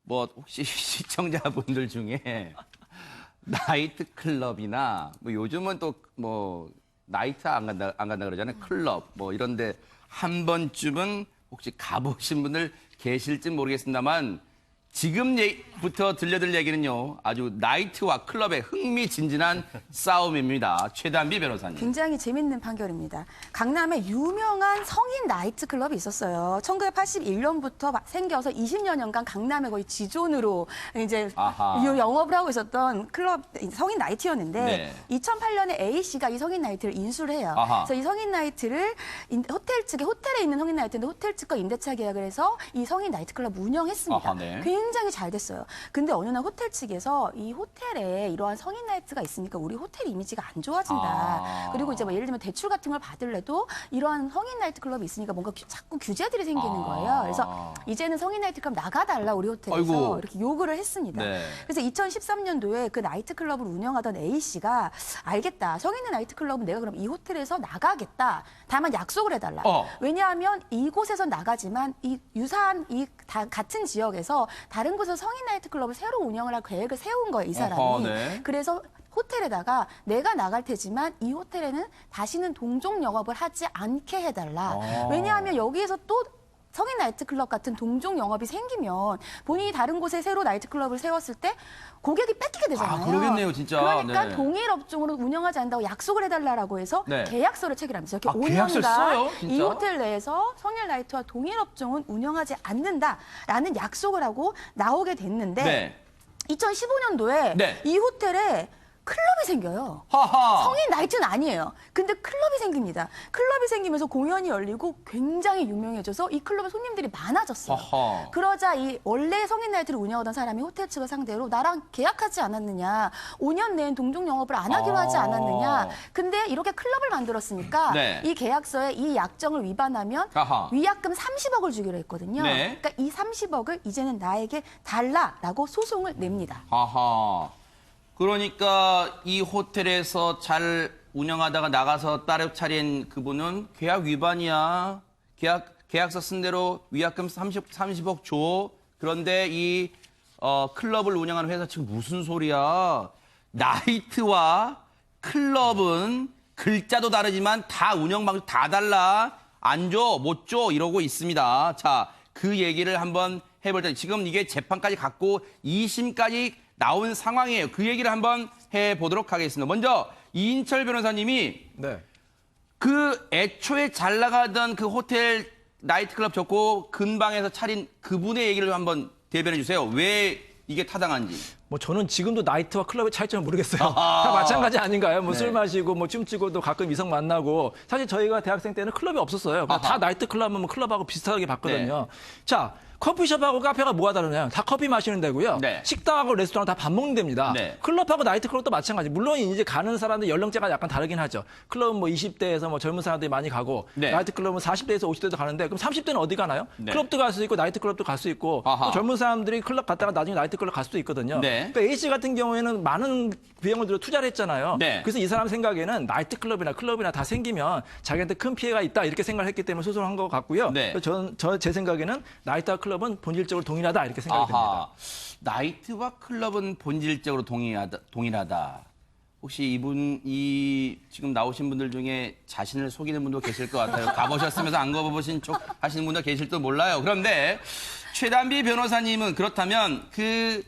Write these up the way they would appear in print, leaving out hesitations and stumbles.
뭐 혹시 시청자분들 중에 나이트 클럽이나 뭐 요즘은 또 뭐 나이트 안 간다 그러잖아요. 클럽 뭐 이런데 한 번쯤은 혹시 가보신 분들 계실지 모르겠습니다만 지금부터 들려드릴 얘기는요. 아주 나이트와 클럽의 흥미진진한 싸움입니다. 최단비 변호사님. 굉장히 재밌는 판결입니다. 강남에 유명한 성인 나이트클럽이 있었어요. 1981년부터 생겨서 20여 년간 강남에 거의 지존으로 이제 아하. 영업을 하고 있었던 클럽 성인 나이트였는데 네. 2008년에 A씨가 이 성인 나이트를 인수를 해요. 아하. 그래서 이 성인 나이트를 호텔 측에 호텔에 있는 성인 나이트인데 호텔 측과 임대차 계약을 해서 이 성인 나이트클럽 운영했습니다. 아하, 네. 굉장히 잘 됐어요. 근데 어느 날 호텔 측에서 이 호텔에 이러한 성인 나이트가 있으니까 우리 호텔 이미지가 안 좋아진다. 아. 그리고 이제 뭐 예를 들면 대출 같은 걸 받을래도 이러한 성인 나이트클럽이 있으니까 뭔가 자꾸 규제들이 생기는 거예요. 그래서 이제는 성인 나이트클럽 나가달라 우리 호텔에서 아이고. 이렇게 요구를 했습니다. 네. 그래서 2013년도에 그 나이트클럽을 운영하던 A씨가 알겠다. 성인 나이트클럽은 내가 그럼 이 호텔에서 나가겠다. 다만 약속을 해달라. 왜냐하면 이곳에서 나가지만 이 유사한 같은 지역에서 다른 곳에서 성인 나이트클럽을 새로 운영을 할 계획을 세운 거예요. 이 사람이. 어허, 네. 그래서 호텔에다가 내가 나갈 테지만 이 호텔에는 다시는 동종 영업을 하지 않게 해달라. 왜냐하면 여기에서 또 성인 나이트클럽 같은 동종 영업이 생기면 본인이 다른 곳에 새로 나이트클럽을 세웠을 때 고객이 뺏기게 되잖아요. 아, 그러겠네요, 진짜. 그러니까 네. 동일 업종으로 운영하지 않는다고 약속을 해달라고 해서 네. 계약서를 체결합니다. 이렇게 계약서를 써요? 5년간 진짜? 이 호텔 내에서 성인 나이트와 동일 업종은 운영하지 않는다라는 약속을 하고 나오게 됐는데 네. 2015년도에 네. 이 호텔에 클럽이 생겨요. 하하. 성인 나이트는 아니에요. 근데 클럽이 생깁니다. 클럽이 생기면서 공연이 열리고 굉장히 유명해져서 이 클럽에 손님들이 많아졌어요. 하하. 그러자 이 원래 성인 나이트를 운영하던 사람이 호텔 측을 상대로 나랑 계약하지 않았느냐. 5년 내엔 동종 영업을 안 하기로 하지 않았느냐. 근데 이렇게 클럽을 만들었으니까 네. 이 계약서에 이 약정을 위반하면 아하. 위약금 30억을 주기로 했거든요. 네. 그러니까 이 30억을 이제는 나에게 달라라고 소송을 냅니다. 하하. 그러니까 이 호텔에서 잘 운영하다가 나가서 따로 차린 그분은 계약 위반이야. 계약서 쓴 대로 위약금 30억 줘. 그런데 이 클럽을 운영하는 회사 측 무슨 소리야. 나이트와 클럽은 글자도 다르지만 다 운영 방식 다 달라. 안 줘, 못 줘 이러고 있습니다. 자, 그 얘기를 한번 해볼 때 지금 이게 재판까지 갔고 2심까지 나온 상황이에요. 그 얘기를 한번 해보도록 하겠습니다. 먼저 이인철 변호사님이 네. 그 애초에 잘 나가던 그 호텔 나이트클럽 접고 근방에서 차린 그분의 얘기를 한번 대변해 주세요. 왜 이게 타당한지. 뭐 저는 지금도 나이트와 클럽의 차이점을 모르겠어요. 다 마찬가지 아닌가요? 뭐 네. 술 마시고 뭐 춤추고도 가끔 이성 만나고 사실 저희가 대학생 때는 클럽이 없었어요. 그냥 다 나이트 클럽은 클럽하고 비슷하게 봤거든요. 자, 커피숍하고 카페가 뭐가 다르냐? 다 커피 마시는 데고요. 네. 식당하고 레스토랑 다 밥 먹는 데입니다. 네. 클럽하고 나이트클럽도 마찬가지. 물론 이제 가는 사람들 연령대가 약간 다르긴 하죠. 클럽은 뭐 20대에서 뭐 젊은 사람들이 많이 가고 네. 나이트클럽은 40대에서 50대도 가는데 그럼 30대는 어디 가나요? 네. 클럽도 갈 수 있고 나이트클럽도 갈 수 있고 아하. 또 젊은 사람들이 클럽 갔다가 나중에 나이트클럽 갈 수도 있거든요. 네. 그러니까 A씨 같은 경우에는 많은 비용을 들여 투자를 했잖아요. 네. 그래서 이 사람 생각에는 나이트클럽이나 클럽이나 다 생기면 자기한테 큰 피해가 있다 이렇게 생각을 했기 때문에 소송을 한 것 같고요. 네. 제 생각에는 나이트와 클럽은 본질적으로 동일하다 이렇게 생각이 됩니다. 나이트와 클럽은 본질적으로 동일하다. 혹시 이 지금 나오신 분들 중에 자신을 속이는 분도 계실 것 같아요. 가보셨으면서 안 가보신 척 하시는 분도 계실지도 몰라요. 그런데 최단비 변호사님은 그렇다면 그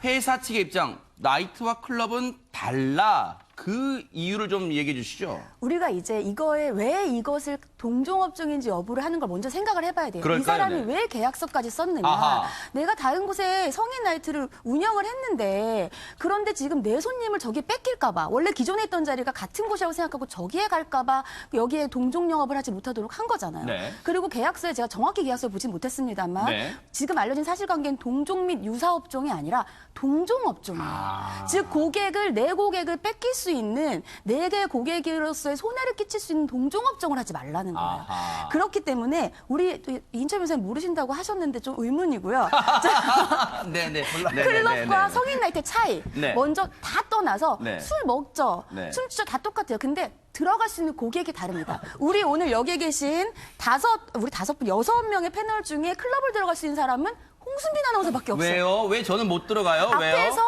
회사 측의 입장, 나이트와 클럽은 달라. 그 이유를 좀 얘기해 주시죠. 우리가 이제 이거에 왜 이것을 동종업종인지 여부를 하는 걸 먼저 생각을 해봐야 돼요. 그럴까요? 이 사람이 네. 왜 계약서까지 썼느냐. 아하. 내가 다른 곳에 성인 나이트를 운영을 했는데 그런데 지금 내 손님을 저기 뺏길까 봐. 원래 기존에 있던 자리가 같은 곳이라고 생각하고 저기에 갈까 봐 여기에 동종 영업을 하지 못하도록 한 거잖아요. 네. 그리고 계약서에 제가 정확히 계약서를 보진 못했습니다만 네. 지금 알려진 사실관계는 동종 및 유사업종이 아니라 동종업종이에요. 즉 고객을 내 고객을 뺏길 수 있는 내 개 고객으로서의 손해를 끼칠 수 있는 동종업종을 하지 말라는 거예요. 아하. 그렇기 때문에 우리 이인철 변호사님 모르신다고 하셨는데 좀 의문이고요. 네네. 클럽과 성인 나이트의 차이. 네. 먼저 다 떠나서 네. 술 먹죠. 네. 춤추죠. 다 똑같아요. 근데 들어갈 수 있는 고객이 다릅니다. 우리 오늘 여기에 계신 우리 5분, 6명의 패널 중에 클럽을 들어갈 수 있는 사람은 홍순빈 아나운서밖에 없어요. 왜요? 왜 저는 못 들어가요? 왜요? 앞에서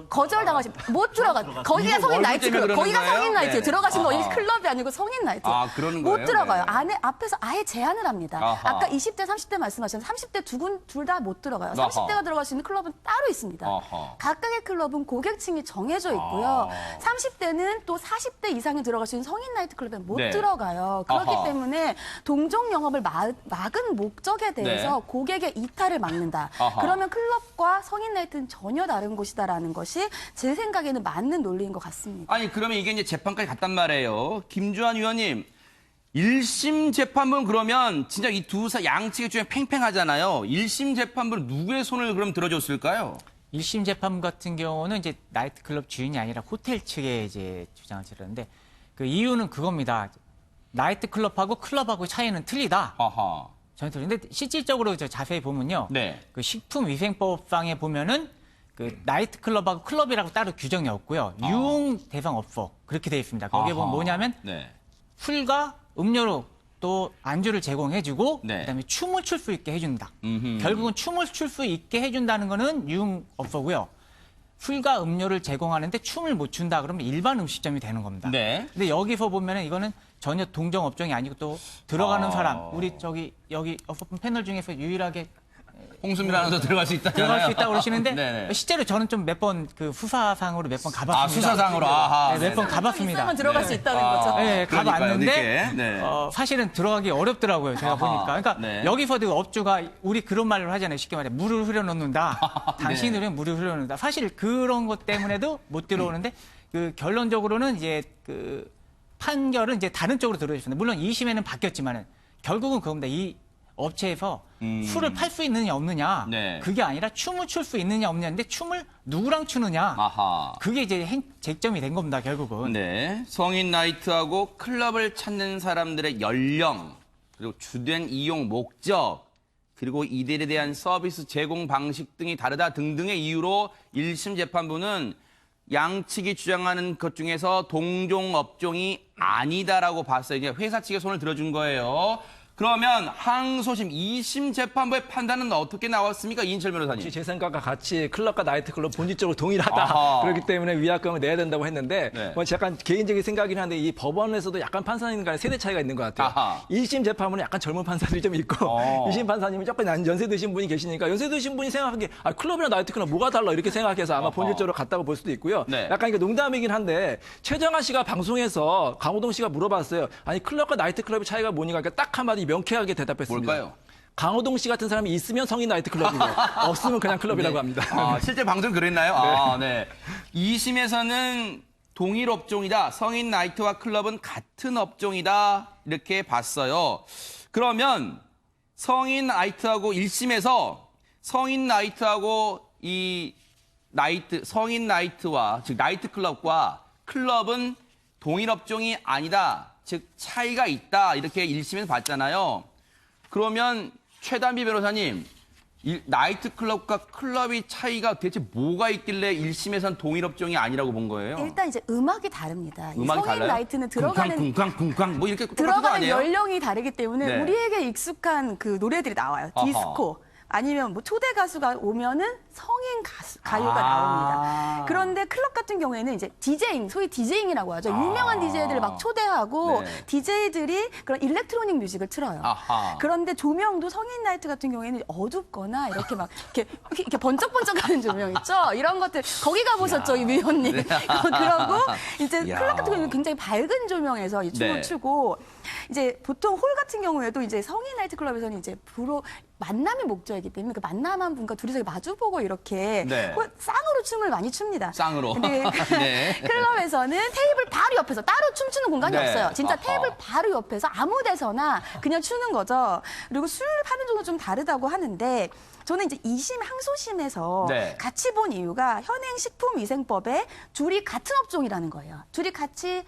거절당하신 못 들어가. 거기가 이거 성인 얼굴 나이트 때문에 클럽. 거기가 그러는 성인 거예요? 나이트 네. 들어가신 거. 아하. 이게 클럽이 아니고 성인 나이트. 그러는 못 거예요? 들어가요. 네. 안에 앞에서 아예 제한을 합니다. 아하. 아까 20대, 30대 말씀하셨는데 30대 둘 다 못 들어가요. 아하. 30대가 들어갈 수 있는 클럽은 따로 있습니다. 아하. 각각의 클럽은 고객층이 정해져 있고요. 30대는 또 40대 이상이 들어갈 수 있는 성인 나이트 클럽에 못 네. 들어가요. 그렇기 아하. 때문에 동종 영업을 막은 목적에 대해서 네. 고객의 이탈을 막는다. 아하. 그러면 클럽과 성인 나이트는 전혀 다른 곳이다라는 것이 제 생각에는 맞는 논리인 것 같습니다. 아니 그러면 이게 이제 재판까지 갔단 말이에요. 김주환 의원님 1심 재판부는 그러면 진짜 이 두 양측의 주장이 팽팽하잖아요. 1심 재판부는 누구의 손을 그럼 들어줬을까요? 1심 재판부 같은 경우는 이제 나이트클럽 주인이 아니라 호텔 측에 이제 주장을 치르는데 그 이유는 그겁니다. 나이트클럽하고 클럽하고 차이는 틀리다. 아하. 저는 틀린데 실질적으로 저 자세히 보면요. 네. 그 식품위생법상에 보면은 그 나이트클럽하고 클럽이라고 따로 규정이 없고요. 유흥 대상업소 그렇게 되어 있습니다. 거기에 보면 뭐냐면 네. 술과 음료로 또 안주를 제공해주고 네. 그다음에 춤을 출 수 있게 해준다. 음흠. 결국은 춤을 출 수 있게 해준다는 거는 유흥업소고요. 술과 음료를 제공하는데 춤을 못 춘다 그러면 일반 음식점이 되는 겁니다. 네. 근데 여기서 보면은 이거는 전혀 동종 업종이 아니고 또 들어가는 사람 우리 여기 어퍼분 패널 중에서 유일하게 홍수민 아나운서 들어갈 수 있다잖아요. 들어갈 수 있다고 그러시는데 네네. 실제로 저는 좀 몇 번 그 수사상으로 몇 번 가봤습니다. 수사상으로 아하. 네, 몇 번 가봤습니다. 있으면 들어갈 수 있다는 거죠. 네, 그러니까요, 가봤는데 이렇게. 네. 사실은 들어가기 어렵더라고요. 제가 아하, 보니까. 그러니까 네. 여기서도 업주가 우리 그런 말을 하잖아요. 쉽게 말해 물을 흐려놓는다. 당신들은 물을 흐려놓는다. 사실 그런 것 때문에도 못 들어오는데 그 결론적으로는 이제 그 판결은 이제 다른 쪽으로 들어있습니다. 물론 2심에는 바뀌었지만은 결국은 그겁니다. 이 업체에서 술을 팔 수 있느냐 없느냐 네. 그게 아니라 춤을 출 수 있느냐 없느냐인데 춤을 누구랑 추느냐 아하. 그게 이제 쟁점이 된 겁니다. 결국은. 네. 성인 나이트하고 클럽을 찾는 사람들의 연령, 그리고 주된 이용 목적, 그리고 이들에 대한 서비스 제공 방식 등이 다르다 등등의 이유로 1심 재판부는 양측이 주장하는 것 중에서 동종 업종이 아니다라고 봤어요. 이제 회사 측에 손을 들어준 거예요. 그러면 항소심 2심 재판부의 판단은 어떻게 나왔습니까? 이인철 변호사님. 제 생각과 같이 클럽과 나이트클럽 본질적으로 동일하다. 아하. 그렇기 때문에 위약금을 내야 된다고 했는데 네. 뭐 약간 개인적인 생각이긴 한데 이 법원에서도 약간 판사님 간의 세대 차이가 있는 것 같아요. 아하. 1심 재판부는 약간 젊은 판사들이 좀 있고 2심 판사님은 조금 연세 드신 분이 계시니까 연세 드신 분이 생각하기에 클럽이나 나이트클럽 뭐가 달라 이렇게 생각해서 아마 본질적으로 같다고 볼 수도 있고요. 네. 약간 이게 농담이긴 한데 최정아 씨가 방송에서 강호동 씨가 물어봤어요. 아니 클럽과 나이트클럽의 차이가 뭐니까 그러니까 딱 한마디 명쾌하게 대답했습니다. 뭘까요? 강호동 씨 같은 사람이 있으면 성인 나이트클럽이고 없으면 그냥 클럽이라고 네. 합니다. 아, 실제 방송 그랬나요? 아, 네. 2심에서는 동일 업종이다. 성인 나이트와 클럽은 같은 업종이다. 이렇게 봤어요. 그러면 성인 나이트하고 1심에서 성인 나이트하고 성인 나이트와 즉 나이트 클럽과 클럽은 동일 업종이 아니다. 즉 차이가 있다. 이렇게 1심에서 봤잖아요. 그러면 최단비 변호사님, 나이트 클럽과 클럽이 차이가 대체 뭐가 있길래 1심에선 동일 업종이 아니라고 본 거예요? 일단 이제 음악이 다릅니다. 이 음악이 성인 달라요? 나이트는 들어가는 쿵쾅 뭐 이렇게 똑같은 거 들어가는 아니에요? 연령이 다르기 때문에 네. 우리에게 익숙한 그 노래들이 나와요. 아하. 디스코. 아니면 뭐 초대 가수가 오면은 성인 가요가 나옵니다. 그런데 클럽 같은 경우에는 이제 디제잉, 소위 디제잉이라고 하죠. 유명한 디제이들을 막 초대하고 네. 디제이들이 그런 일렉트로닉 뮤직을 틀어요. 아하. 그런데 조명도 성인 나이트 같은 경우에는 어둡거나 이렇게 막 이렇게 번쩍번쩍하는 조명 있죠. 이런 것들 거기 가보셨죠, 이 위원님. 그러고 이제 야. 클럽 같은 경우에는 굉장히 밝은 조명에서 이 춤을 네. 추고 이제 보통 홀 같은 경우에도 이제 성인 나이트 클럽에서는 이제 주로 만남이 목적이기 때문에 그 만남한 분과 둘이서 마주보고 이렇게 네. 쌍으로 춤을 많이 춥니다. 쌍으로. 근데 네. 클럽에서는 테이블 바로 옆에서 따로 춤추는 공간이 네. 없어요. 진짜 아하. 테이블 바로 옆에서 아무 데서나 그냥 추는 거죠. 그리고 술 파는 정도 좀 다르다고 하는데 저는 이제 2심 항소심에서 네. 같이 본 이유가 현행 식품위생법에 둘이 같은 업종이라는 거예요. 둘이 같이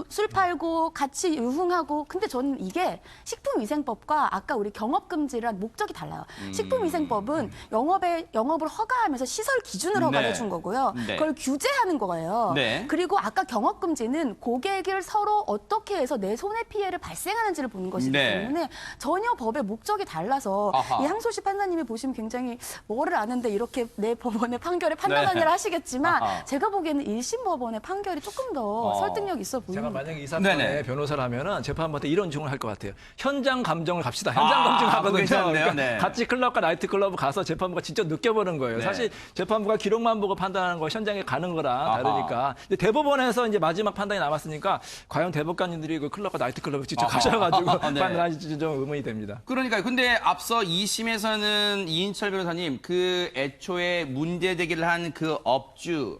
술 팔고 같이 유흥하고 근데 저는 이게 식품위생법과 아까 우리 경업금지랑 목적이 달라요. 식품위생법은 영업을 허가하면서 시설 기준을 허가해 네. 준 거고요. 네. 그걸 규제하는 거예요. 네. 그리고 아까 경업금지는 고객을 서로 어떻게 해서 내 손해 피해를 발생하는지를 보는 것이기 네. 때문에 전혀 법의 목적이 달라서 아하. 이 항소시 판사님이 보시면 굉장히 뭐를 아는데 이렇게 내 법원의 판결에 판단하느라 하시겠지만 아하. 제가 보기에는 1심 법원의 판결이 조금 더 설득력 있어 보입니다. 제가 만약에 이 사건의 네네. 변호사라면은 재판부한테 이런 증언을 할 것 같아요. 현장 감정을 갑시다. 현장 검증하거든요. 괜찮네요. 그러니까 네. 같이 클럽과 나이트 클럽 가서 재판부가 직접 느껴보는 거예요. 네. 사실 재판부가 기록만 보고 판단하는 거 현장에 가는 거랑 아하. 다르니까. 근데 대법원에서 이제 마지막 판단이 남았으니까 과연 대법관님들이 그 클럽과 나이트 클럽을 직접 가셔가지고 네. 판단하실지 좀 의문이 됩니다. 그러니까요. 근데 앞서 2심에서는 이인철 변호사님 그 애초에 문제 제기를 한 그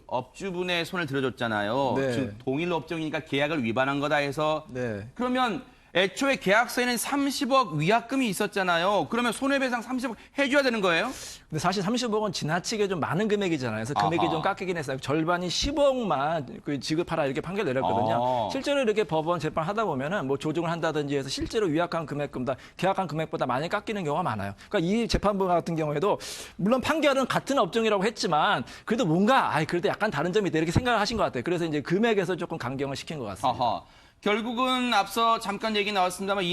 업주분의 손을 들어줬잖아요. 네. 지금 동일 업종이니까 계약을 위반한 거다 해서 네. 그러면 애초에 계약서에는 30억 위약금이 있었잖아요. 그러면 손해배상 30억 해줘야 되는 거예요? 근데 사실 30억은 지나치게 좀 많은 금액이잖아요. 그래서 금액이 아하. 좀 깎이긴 했어요. 절반이 10억만 그 지급하라 이렇게 판결 내렸거든요. 아. 실제로 이렇게 법원 재판 하다 보면은 뭐 조정을 한다든지 해서 실제로 위약한 금액보다 계약한 금액보다 많이 깎이는 경우가 많아요. 그러니까 이 재판부 같은 경우에도 물론 판결은 같은 업종이라고 했지만 그래도 뭔가 그래도 약간 다른 점이 있다 이렇게 생각을 하신 것 같아요. 그래서 이제 금액에서 조금 강경을 시킨 것 같습니다. 아하. 결국은 앞서 잠깐 얘기 나왔습니다만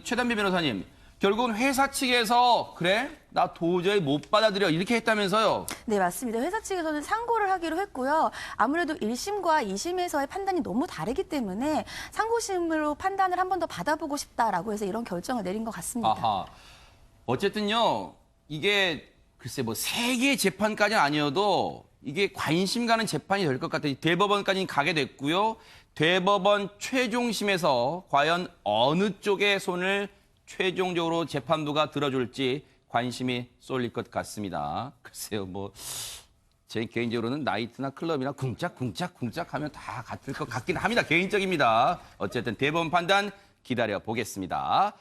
최단비 변호사님, 결국은 회사 측에서 그래? 나 도저히 못 받아들여 이렇게 했다면서요? 네, 맞습니다. 회사 측에서는 상고를 하기로 했고요. 아무래도 1심과 2심에서의 판단이 너무 다르기 때문에 상고심으로 판단을 한 번 더 받아보고 싶다라고 해서 이런 결정을 내린 것 같습니다. 아하. 어쨌든요, 이게 글쎄 뭐 세계 재판까지는 아니어도 이게 관심 가는 재판이 될 것 같아요. 대법원까지 가게 됐고요. 대법원 최종심에서 과연 어느 쪽의 손을 최종적으로 재판부가 들어줄지 관심이 쏠릴 것 같습니다. 글쎄요, 뭐 제 개인적으로는 나이트나 클럽이나 쿵짝쿵짝 하면 다 같을 것 같긴 합니다. 개인적입니다. 어쨌든 대법원 판단 기다려 보겠습니다.